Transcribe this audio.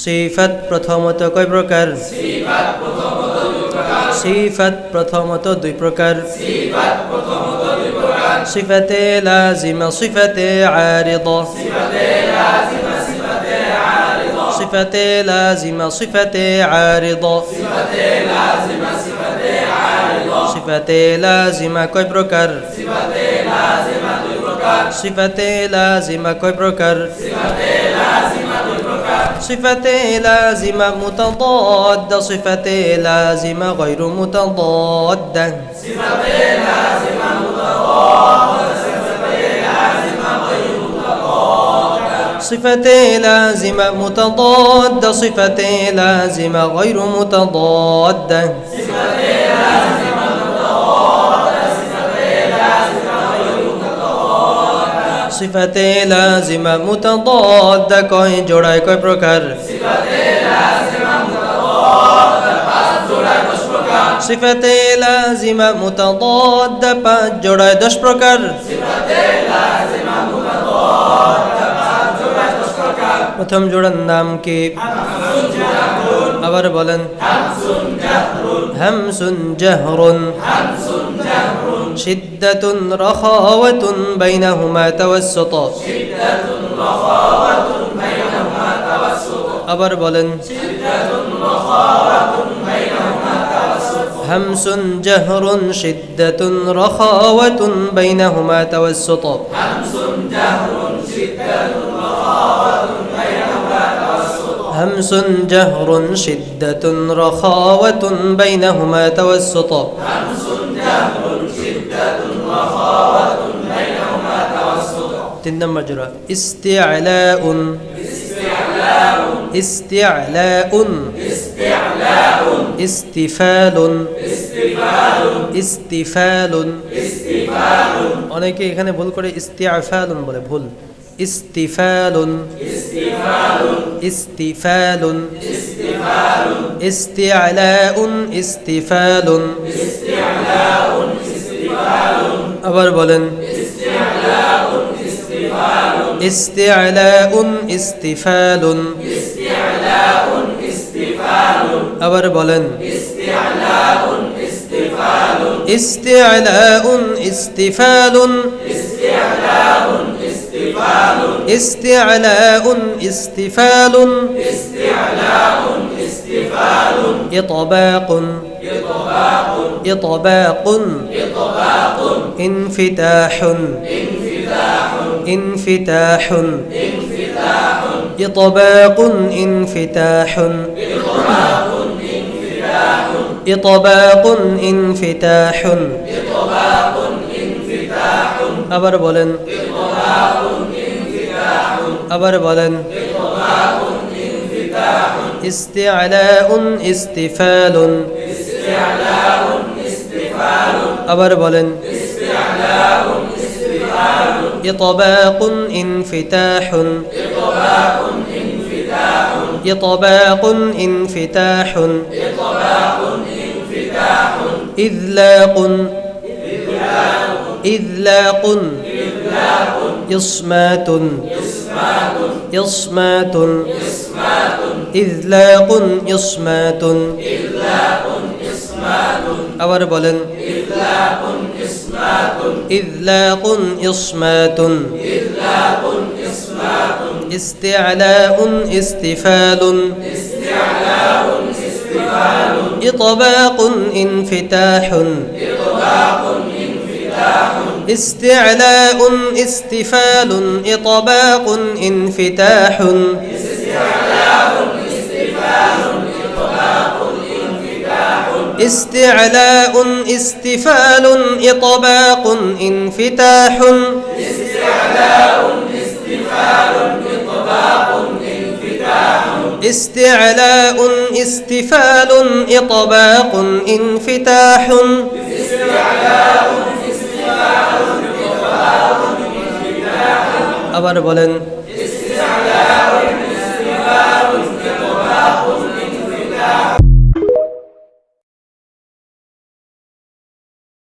সিফাত প্রথমত কয় প্রকার? সিফাত প্রথমত দুই প্রকার। সিফাতে লাজিমা, সিফাতে আরিদা। সিফাতে লাজিমা, সিফাতে আরিদা। সিফাতে লাজিমা কয় প্রকার? সিফাতে লাজিমা কয় প্রকার? সিফাতে লাজিমা মুতাদাদ্দা, সিফাতে লাজিমা গায়রু মুতাদাদ্দা। সিফাতে লাজিমা মুতাদাদ্দা, সিফাতে লাজিমা মুতাদাদ্দা, সিফাতে লাজিমা গায়রু মুতাদাদ্দা। সিফাতে লাজিমা মুতাদাদ্দা কয় জোড়ায় কয় প্রকার? সিফাতে লাজিমা মুতাদাদ্দা পাঁচ জোড়ায় 10 প্রকার। প্রথম জোড়ার নাম কি? আবার বলেন। হামসুন জাহরুন, শিদ্দাতুন রাখাওয়াতুন বাইনাহুমা তাওয়াসসুত। আবার বলেন। হামসুন জাহরুন শিদ্দাতুন রাখাওয়াতুন বাইনাহুমা তাওয়াসসুত। হামসুন জাহরুন শিদ্দাতুন রাখাওয়াতুন বাইনাহুমা তাওয়াসসুত। 3 নম্বর জোড়া ইস্তিআলাউন, ইস্তিআলাউন, ইস্তিফালুন, ইস্তিফালুন। অনেকে এখানে ভুল করে ইস্তিআফালুন বলে, ভুল। ইস্তিফালুন, ইস্তিফালুন, ইস্তিআলাউন, ইস্তিফালুন। আবার বলেন। ইস্তিআলাউন, ইস্তিফালুন। আবার বলেন। ইস্তিআলাউন, ইস্তিফালুন। ইস্তিআলাউন, ইস্তিফালুন। ইতবাকুন, ইতবাকুন। ইনফিতাহুন, ইনফিতাহুন। ইতবাকুন, ইনফিতাহুন। ইতবাকুন, ইনফিতাহুন। আবার বলেন। আবার বলেন। ইস্তিআলাউন, ইস্তিফালুন। আবার বলেন। ইতবাকুন, ইনফিতাহুন। ইতবাকুন, ইনফিতাহুন। ইযলাকুন, ইযলাকুন। ইসমাতুন, ইসমাতুন। ইযলাকুন, ইসমাতুন। আবার বলেন। ইযলাকুন, ইসমাতুন। ইস্তিআলাউন, ইস্তিফালুন। ইতবাকুন, ইনফিতাহুন। ইস্তিআলাউন, ইস্তিফালুন। ইতবাকুন, ইনফিতাহুন। ইস্তিআলাউন, ইস্তিফালুন। ইতবাকুন, ইনফিতাহুন। ইস্তিআলাউন, ইস্তিফালুন। ইতবাকুন, ইনফিতাহুন। আবার বলেন।